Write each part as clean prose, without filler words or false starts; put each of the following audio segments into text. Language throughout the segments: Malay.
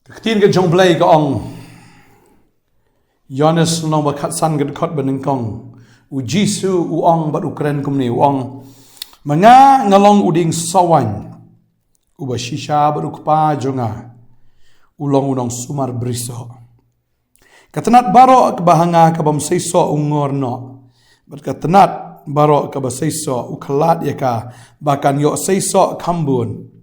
Ketin ke jong blai ka ong Yohanes nong bakat san ke dekat benengkong u Jisu u ong bat ukren kumni u ong manga ngalong uding sawan u bashisha berukpa jonga ulong unong sumar briso katenat baro kebahanga kabam seiso ungorno bat katenat baro kaba seiso u khalat yaka bakan yo seiso kambun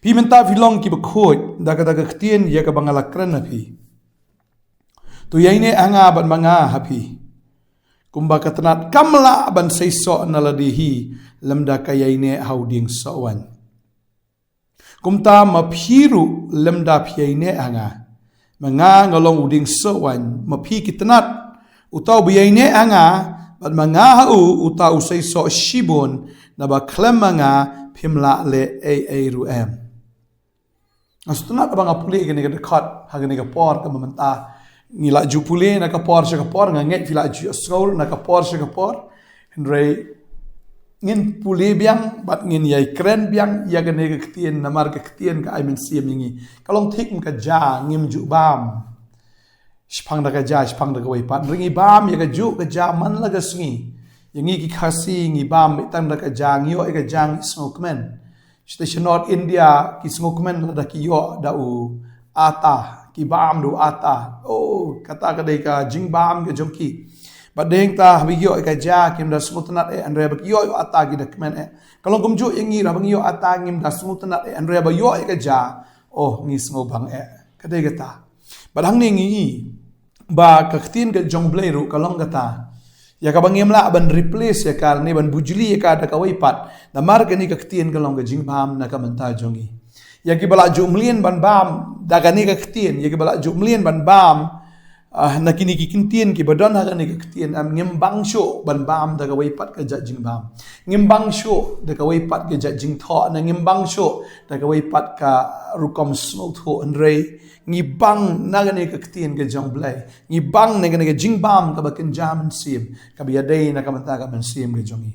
pi menta filong ki bekhot daga ketien ya ka bangala krana pi tu yaine anga ban manga hapi kumba katenat kamla ban seiso naladihi lemda kayaine hauding sawan kumta maphiru lemda phiaine anga manga ngalong uding sawan maphi kitenat utau biyaine anga ban manga hu utau seiso shibon naba klemanga phimla le ai ruem Astunat abang apuli gini ke dekat hagini ke por ke mementa ngila jupuli nak ke por nganget vila ju skol nak ke por Henry ngin puli biang bat ngin yai kren biang ya gini ke ketien namar ke ketien ke aimen siam yingi kalong tik ke ja ngim ju bam spang da ke ja spang da ke waipat ringi bam ya ke ju ke ja man la ke sngi yingi ki khasi ngi bam tang da ke ja ngio ke jang snokmen Station North India ki sngokmen da ki yo da u ata ki bam do ata oh kata kadai ka jing bam ke jongki badeng ta habi yo ka ja kim da smutnat andre ba yo ata ki da kmen kalong kumju yangi ra bang yo ata ngim da smutnat andre ba yo ka ja oh ngi snobang kadai kata badang ni ngi ba ka ktin ke jong blairu kalong kata ya ka bangem la ban replace ya kal ni ban bujli ya ka da ka waipat na mar ka ni ka ktien ka long ka jing bam na ka menta jongi ya ki bala jumlien ban bam da ka ni ka ktien ya ki bala jumlien ban bam na kini ki kintien ki badon ha ka ni ka ktien am ngem bang sho ban bam da ka waipat ka ja jing bam ngem bang sho da ka waipat ka ja jing tho na ngem bang sho da ka waipat ka rukom snow tho andre ngi bang nagane ka ktien ke jong blai ngi bang nagane ka jing bam ka bakin jaman sim ka biya dei na ka menta ka ban sim ke jongi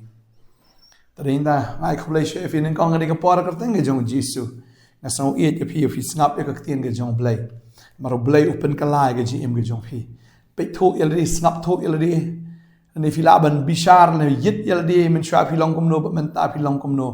tadinda ngai khlai she fin kong ngani ka por ka teng ke jong Jisu na sang it ke phi snap ke ktien ke jong blai maro blai open ka lai ke jim ke jong phi pe tho elri snap tho elri ni fila ban bishar na yit elri men shwa phi long kum no menta phi long kum no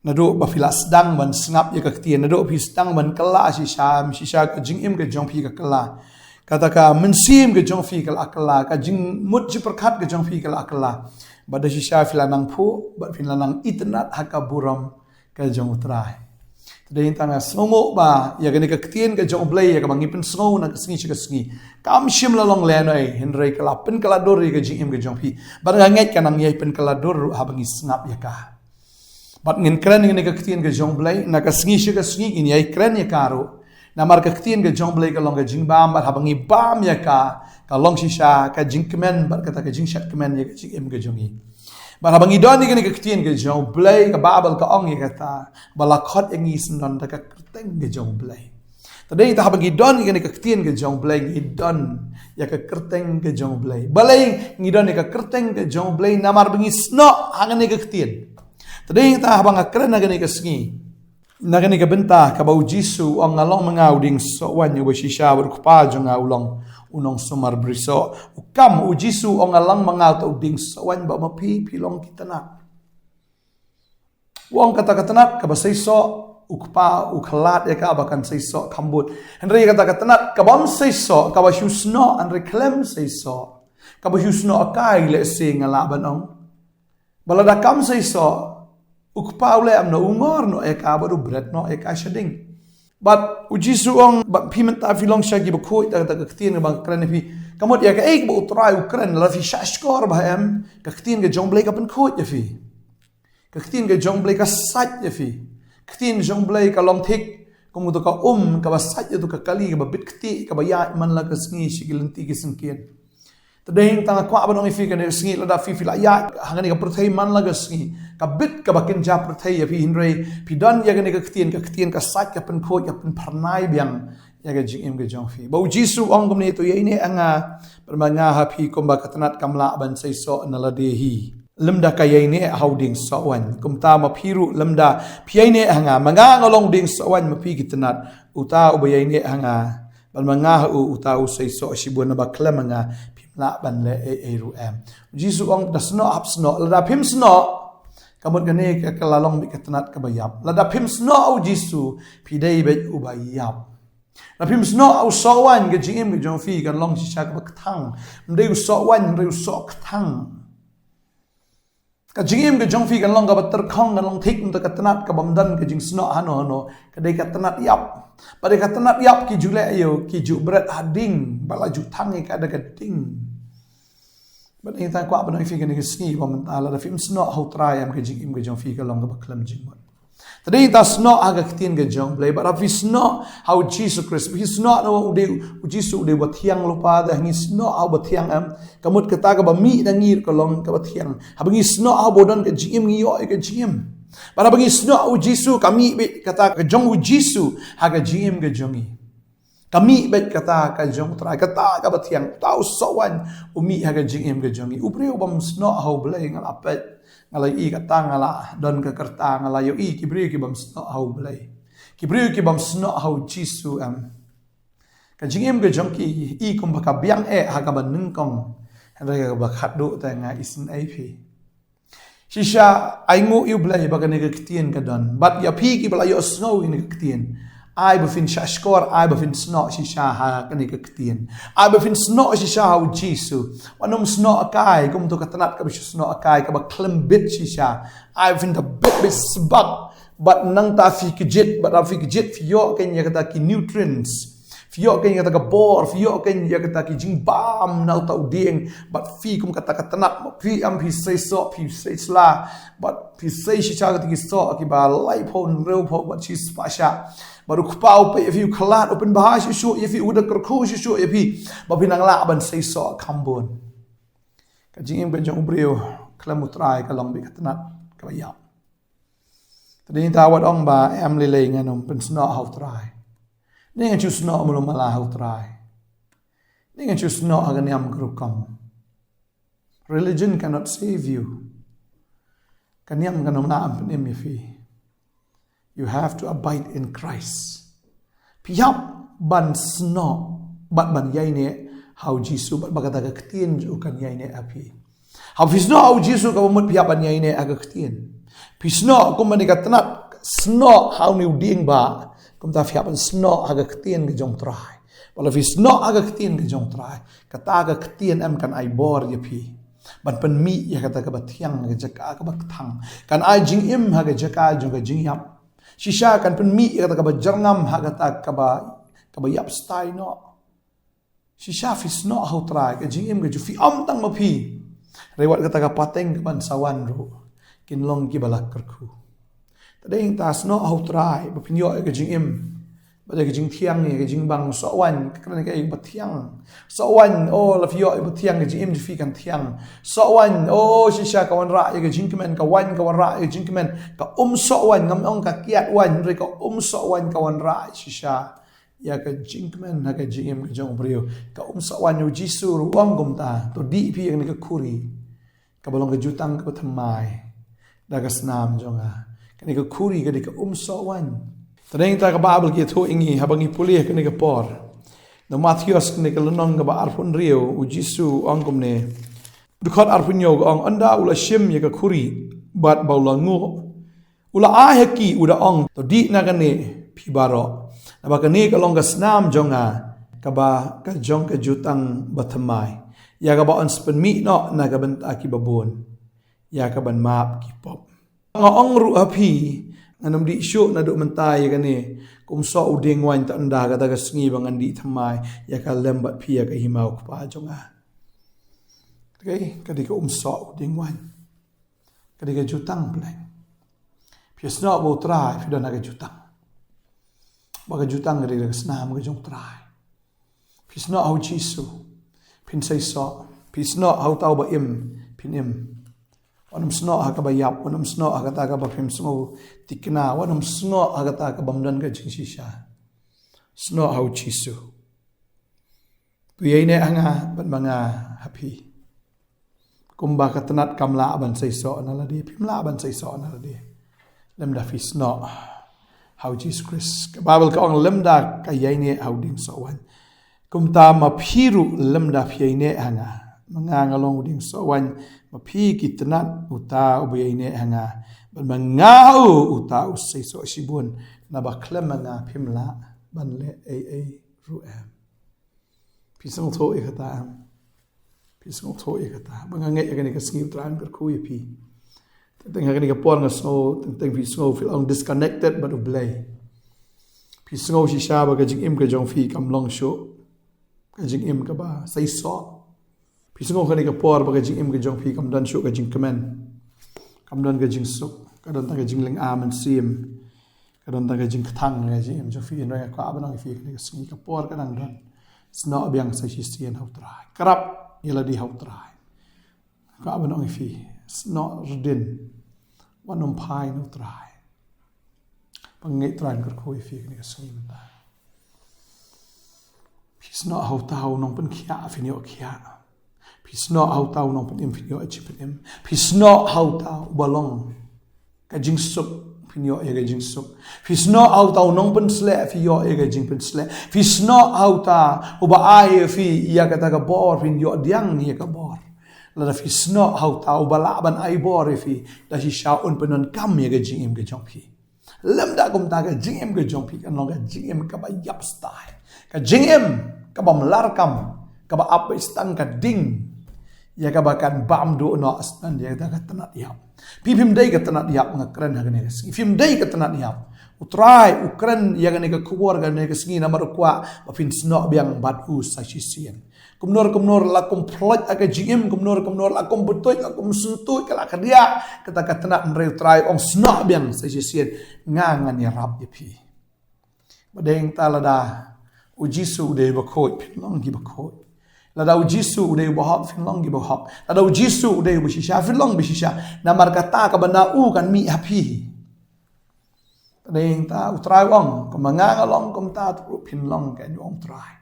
nado ba fila sedang ban sengap ya ka ktien nado phi sedang ban kala shisha ka jing im ke jong phi ka kala kata ka mensim ke jong phi ka akala ka jing mut ji perkhat ke jong phi ka akala bada shisha fila nang phu ba fila nang itnat haka buram ka jong utrai tadai tanga songo ba ya ka ktien ka jong blai ya ka bangipen songo na ka sngi kam shim la long le noi henry kala pen kala dor ka jing im ke jong phi ba ngai ka nang yai pen kala dor ha bangi snap ya ka Bat ngin kren ngin ka ktien ke jong blai na ka sngi in yai kren ya karo na mar ka ktien ke jong blai ka long ka jing bam bat habangi bam ya ka long shisha ka jing kemen bat kata ka jing shat kemen ya ka jing em ke jongi bat habangi don ngin ka ktien ke jong blai ka babal ka ong ya kata bala khot engi snon da ka kerteng ke jong blai tadai ta habangi don ngin ka ktien ke jong blai ngi don ya ka kerteng ke jong blai balai ngi don ka kerteng ke jong blai na mar bangi sno hangan ka ktien Tadai ta habang akren na gani ka sngi na gani ka benta ka bau Jisu ang ngalong mangau ding so wan yu bashisha berkupa jong ulong unong sumar briso ukam u Jisu ang ngalang mangau ta ding so wan ba mapi pilong kitana wong kata-katanat ka basaiso ukpa ukhalat ya ka bakan saiso kambut henry kata-katanat ka bam saiso ka basyusno an reclaim saiso ka basyusno akai le sing ngalaban ong balada kam saiso ukpa ule am no ungor no eka baru bread no eka shading but ujisu ong but pimenta filong shagi bakoi ta ktien bang kran fi kamot ya ka ek bo utrai ukran la fi shashkor ba am ka ktien ge jong blai ka pen khot ya fi ka ktien ge jong blai ka sat ya fi ktien jong blai ka long thik kum to ka ka ba sat ya to ka kali ka ba bit kti ka ba ya man la ka sngi shigilenti ki singkien tadeng tanga kwa ba nong fi ka ne sngi la da fi la ya hangani ka prothai man la ka sngi kabit ka bakin ja perthai ya fi hinrei pi don ya gani ka ktien ka sat ka pen khot ya pen pharnai biang ya ga jing im ga jong fi bau Jisu ong gum ne to ye ne anga permanga ha phi komba katanat kamla ban sai so na la de hi lemda kaya ini hauding sawan kumta mapiru lemda piai ne hanga manga ngalong ding sawan mapi gitenat uta ubaya ini hanga bal manga uta usai so shibuna bakla manga pimla ban le eru em jisu ong dasno apsno lada pim sno kamut gane ka kalalong bi gitenat kabayap lada pim sno au jisu pidai be ubayap na pim sno au sawan ge jingim ge jong fi kan long shisha ka thang mdei sawan mdei sok thang ka jingim ke jong fi kan long ka batter khong kan long thik mta katanat ka bamdan ke jing sno hano ka dei katanat yap pada katanat yap ki jule ayo ki ju berat hading bala ju thang ka da gading ban ni ta kwa ban fi kan ke sni bam ta la film sno ho try am ke jingim ke jong fi ka long ka baklam jing mon tadi ta sno aga ktien ke jong play but if sno how Jesus Christ he sno no de Jesus de bathiang lupa da ngi sno au bathiang am kamut kata ka bami da ngir ko long ka bathiang habangi sno au bodon ke jim ngi yo ke jim para bangi sno au Jesus kami be kata ka jong Jesus haga jim ke jongi kami be kata ka jong tra kata ka bathiang tau sawan umi haga jim ke jongi upreu bam sno au blai ngal apet ngalai i kata ngala don ke kerta ngala yo i kibri ki bam sno au blai kibri ki bam sno au Jesus am ka jingem ke jongki i kum baka biang haga ban nungkong handa ba khadu ta nga isin ip shisha aingu yu blai baga ne ke ktien ka don but ya pi ki bla yo snow in ke ktien ai befin shashkor ai befin sno shisha ha ka ne ke ktien ai befin sno shisha au Jesus wanom sno akai kum to katanat ka bisu sno akai ka ba klembit shisha ai befin the bit sbab but nang ta fi kejit but fi kejit fio ken ya kata ki nutrients fio ken ya kata ka bor fio ken ya kata ki jing bam nau tau ding but fi kum kata katanat fi am fi say so fi say sla but fi say shisha ka ki so ki ba lai phon reu pho but chi spasha baru kupau pe if you khalat open bahas shu if you udah kerku shu if ba pinang la ban say so kambon ka jing ben jong breu klamutrai ka long bi katanat ka bayap tadi tawat ong ba em lele nganom pen sno hau trai ninga chu sno mulum mala hau trai ninga chu sno aganiam grukam religion cannot save you kaniam kanom na am pen fi you have to abide in Christ piyap ban sno bat ban yai ne hau jisu bat bagata ka ktien ju kan yai ne api hau fisno hau jisu ka mut piyap ban yai ne aga ktien pisno kum mani katanat sno how new ding ba kum ta fiapan sno aga ktien ke jong trai wala fisno aga ktien ke jong trai kata aga ktien am kan ai bor ye pi ban pen mi ya kata ka bathiang ke jaka ka bathang kan ai jing im ha ke jaka jong ke jing yap shisha kan pen mi ya kata ka bajarngam ha kata ka ba yap stai no shisha fisno how trai ke jing im ke ju fi am tang ma pi rewat kata ka pateng ke ban sawan ro kinlong ki balak kerku tadeng tas no au trai ba pinyo ke jing im ba ke jing thiang ni ke jing bang so wan kan ke ba thiang so wan o la fio ba thiang ke jing im fi kan thiang so wan o shisha ka wan ra ke jing kemen ka wan ra ke jing kemen ka so wan ngam ong ka kiat wan re ka so wan ka wan ra shisha ya ka jing kemen na ka jing im ke jong brio ka so wan yo jisu ruang gum ta to di pi yang ke kuri ka balong ke jutang ka thamai dagas nam jonga kani ka khuri ka dika sawan tadeng ta ka babel ki tho ingi habangi pulih kani ka por no Matthews kani ka lonong ka ba arpun rio u Jisu angkum ne dukhat arpun yo ong anda ula shim ye ka khuri bat baula ngu ula aheki uda ong to di na kani phibaro na ba kani ka long ka snam jonga ka ba ka jong ka jutang bathamai ya ka ba on spen mi no na ka banta ki babon ya ka ban map ki pop nga ong ru api anam di syu na do mentai kani kum so uding wan ta anda ka ta sngi bang andi thamai ya ka lembat phi ya ka himau pa jonga okay ka di ka so uding wan ka di ka jutang plan phi sno bo trai phi dan ka jutang ba ka jutang ri ka snam ka jong trai phi sno au jisu phin sai so phi sno au tau ba im phin im wanam sno aga ba yap wanam sno aga ta ga ba phim sno tikna wanam sno aga ta ga bamdan ga jingsisha sno hau chisu tu ye ne anga ban manga happy kumba katanat kamla ban sai so na la di pimla ban sai so na la di lem da fis no how Jesus Christ Bible ka ong lem da ka yai ne how ding so wan kum ta ma phiru lem da phei ne hanga manga ngalong ding so wan ma phi kitanat uta ubei ne hanga ban manga uta usai so sibun na ba klem manga pimla ban le ai ru am pisang tho ikata am pisang tho ikata banga nge agani ka sngim tran kar khu pi teng agani ka pon nga so teng pisang feel on disconnected but oblay pisang si sha ba ka jing im ka jong fi kam long sho ka jing im ka ba sai so pisang ka ni ka por ba ka jing im ka jong fi kam dan sho ka jing kamen kam dan ka jing so ka dan ta ka jing leng am an sim ka dan ta ka jing thang nga jing im jong fi no ka ba nang fi ka sngi ka por ka nang dan sno abyang sa sisian hau trai karap yala di hau trai ka abanong ifi sno redin wanom pai no trai pangai trai kar khoi fi ni ka sngim ta pisno hau tau nong pen khia finio khia pisno hau tau nong pen im finio achipem pisno hau tau balong ka jing sup finio ega jing sup fisno auta nong pen sle fio ega jing pen sle fisno auta uba ai fi ya kata ka bor finio diang ni ka bor la fisno auta uba la ban ai bor fi da si sha un penon kam ya ga jing im ga jong pi lam da kum ta ga jing im ga jong pi kan long ga jing im ka ba yap style ka jing im ka ba melar kam ka ba apa istan ka ding ya ka ba kan bam do no astan ya ka tanat yap pipim dai ka tanat yap nga kren ha gane si pipim dai ka tanat yap utrai ukren ya gane ka kuwar gane ka singi na marukwa mapin sno biang bat u sa sisian kumnor la komplot aga jim kumnor la kombutoy akum suntoy kala kadia kata ka tanat mre utrai ong sno biang sa sisian nga ngan ya rap pi badeng talada ujisu de ba khoi long gi ba khoi lada ujisu uday bahak finlong gi bahak lada ujisu uday bishisha finlong bishisha namar kata ka bana u kan mi happy deng ta utrai wong kumanga ngalong kum ta tu finlong kan yong trai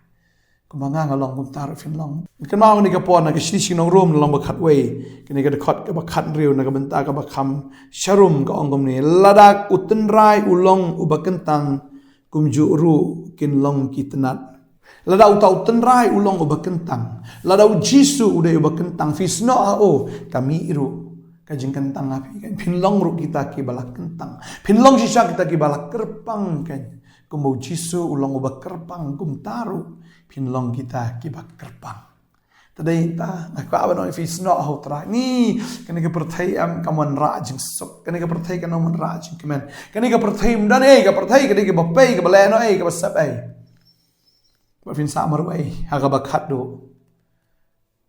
kumanga ngalong kum ta finlong kan ma ni ka pon na ka shi nong room long ba khat wei kini ka khot ka ba khat riu na ka benta ka ba kham sharum ka ongom ni lada utun rai ulong ubakentang kumju ru kinlong kitnat lada utau tenrai ulong ubakentang lada ujisu udah ubakentang fisno ao kami iru kajing kentang api kan pinlong ru kita ki balak kentang pinlong sisa kita ki balak kerpang kan kumau jisu ulong ubak kerpang kum taru pinlong kita ki bak kerpang tadai ta aku abano fisno ao tra ni kan ke perthai am kaman rajing sok kan ke perthai kan mon rajing kemen kan ke perthai mdan ka perthai kan ke bapai ka baleno ka basap Bafin samar wai haga bakhat do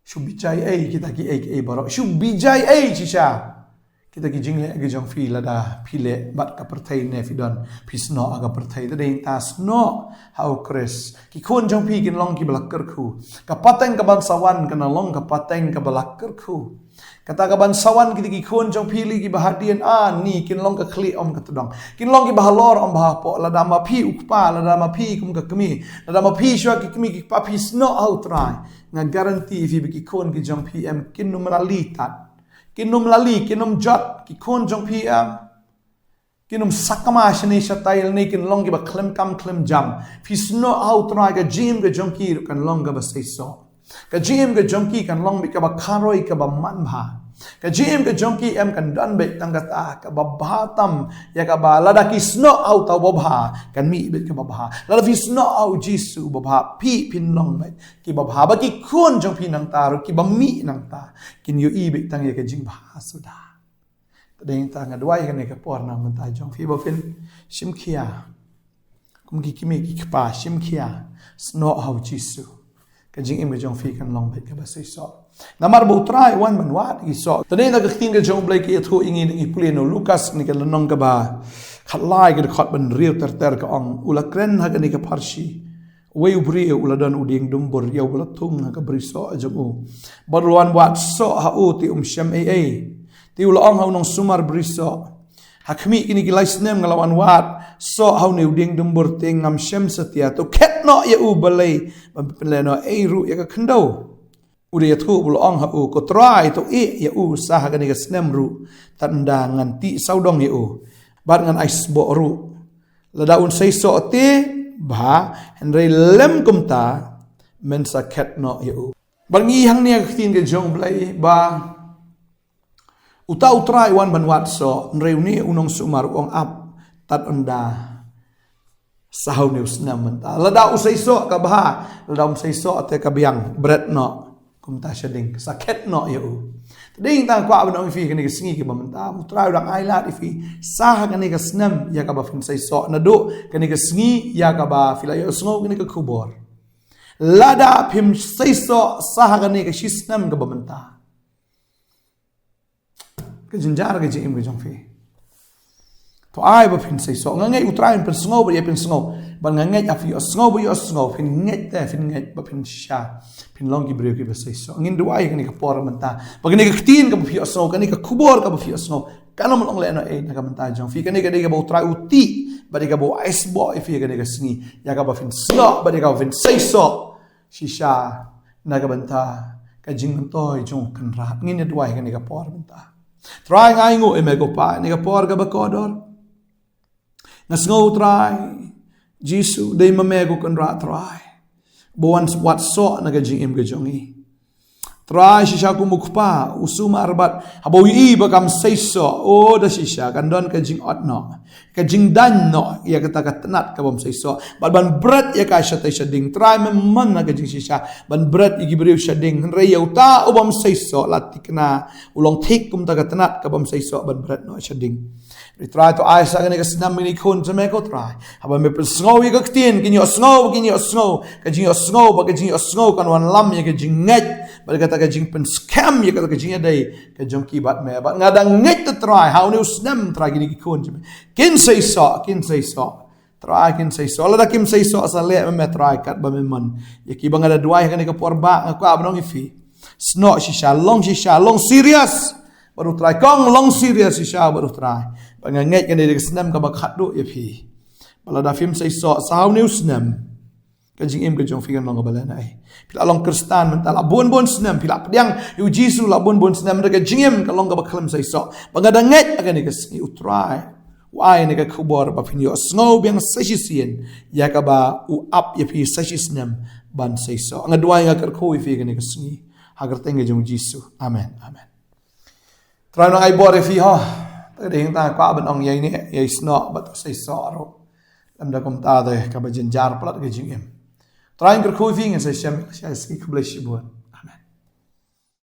shubijai kita ki baro shubijai chisha kita ki jingle age jong fi lada phile bat ka perthai ne fidon pisno aga perthai da dei tas no how kres ki khon jong fi kin long ki balakar khu ka pateng ka ban sawan kana long ka pateng ka balakar khu kata ka ban sawan ki khon jong fi li ki bahadian ni kin long ka khli om ka tudong kin long ki bahalor om bah po lada ma phi ukpa lada ma phi kum ka kmi lada ma phi shwa ki kmi ki pa pisno out try nga guarantee fi ki khon ki jong fi em kin numerali tat kinum lali kinum jot ki khon jong pi kinum sakama shani shatail ni kin long ki ba klem kam klem jam fisno out try ga jim ga jong ki kan long ga ba sai so ka jim ga jong ki kan long bi ka ba kharoi ka ba man bha ka jim ga jong ki em kan dan be tang ta ka ba bhatam ya ka ba lada ki sno out ta ba bha kan mi be ka ba bha lada fisno out jisu ba bha pi pin long be ki ba bha ba ki khon jong pi nang ta ro ki ba mi nang ta kin yu i be tang ya ka jing bha suda tadeng ta nga dwai ka ne ka por na man ta jong fi ba fin sim khia kum ki kimi ki pa sim khia sno out jisu ka jing im ga jong fi kan long be ka ba sai so namar bu try wan man wat i so tadeng na ka tin ga jong blai ki thu ingi ni pleno Lucas ni ka lanong ka ba khatlai ga khot ban riu ter ka ong ula kren ha ka ni ka parshi wei ubri ula dan uding dumbur ya ula thum ha ka bri so ajabu barwan wat so ha u ti sham ti ula ong ha nong sumar bri so hakmi ini ki lais nem ngalawan wat so ha ni uding dumbur ting ngam shem satia to ket no ya u balai ban pleno ru ya ka khndo Udah tu bulong hau ko try to ya sah kan ga snem ru tanda nganti saudong ya bar ngan ais bo ru ladaun sei so te ba henry lem kumta men saket no ya bar ngi hang ne tin ke jong blai ba uta utrai wan ban wat so nreuni unong sumar ong ap tat unda sahau ne usna menta lada usai so ka ba lada usai so te ka biang bread no kumta shading saket no ya tading tang kwa ban ong fi kan ke singi ke menta utrai udang ai la fi sah kan ke snam ya ka ba fin sai so na do kan ke singi ya ka ba fila yo sngo kan ke kubor lada phim sai so sah kan ke shisnam ke ba menta ke jinjar ke jim ke jong fi to ai ba fin sai so ngai utrai pen sngo ba ye pen sngo ban ngai afi sngo ba yo sngo fin ngai ta fin ngai ba fin sha fin long ki breu ki ba sai so ngin do ai kan ke por menta ba kan ke tin ka ba fi sngo kan ke kubor ka ba fi sngo kan mo long le no e na ka menta jong fi kan ke ba utrai uti ba de ka ba ice bo fi kan ke sngi ya ka ba fin sngo ba de ka fin sai so shisha na ka menta ka jing toy jong kan rat ngin do ai kan ke por menta try ngai ngo e me go pa ni ka por ka ba kodor ngasngo try jisu dei mamego kan ra try boan wat so na ga jing ga jongi try shisha ku mukpa usuma arbat habo yi ba kam seiso o da shisha kan don ka jing ot no ka jing dan no ya kata ka tenat ka bom seiso ban bread ya ka shatai shading try memang na ga jing shisha ban bread igi brew shading re yauta o bom seiso latikna ulong thik kum ta ka tenat ka bom seiso ban bread no shading try to ai sa ka snam mini kun sa me ko try haba me snow yi ka tin kinyo snow ka jing snow ba ka jing snow kan wan lam ya ka jing ngat ba ka ta ka jing pen scam ya ka jing dai ka jong ki bat me ba ngadang ngat to try how new snam try gini kun kin say so try kin say so ala kim say so sa le me try kat ba me man ya ki bang ada dua kan ka por ba ko abnong ifi sno shisha long serious baru try kong long serious shisha baru try banganget kan dia senam ka bakhat do ya phi bala da film sai so sao new senam ka jing im ka jong figan long bala nai pila long kristan mental bon senam pila pediang yu jisu la bon senam ka jing im ka long ka baklam sai so bangadanget akan ni ka singi utrai wai ni ka khubor ba phin yo snow biang sashi sien ya ka ba u up ya phi sashi senam ban sai so ngadwai nga kar khoi fi ka ni ka singi hagar tenge jong jisu amen trai no ai bore fi ha Tadi ta kwa ban ong yai ni yai sno bat sai so ro lam da kom ta de ka ba jin jar plat ge jing em trying kar khu fi nge sai shem sai ski khble shi buat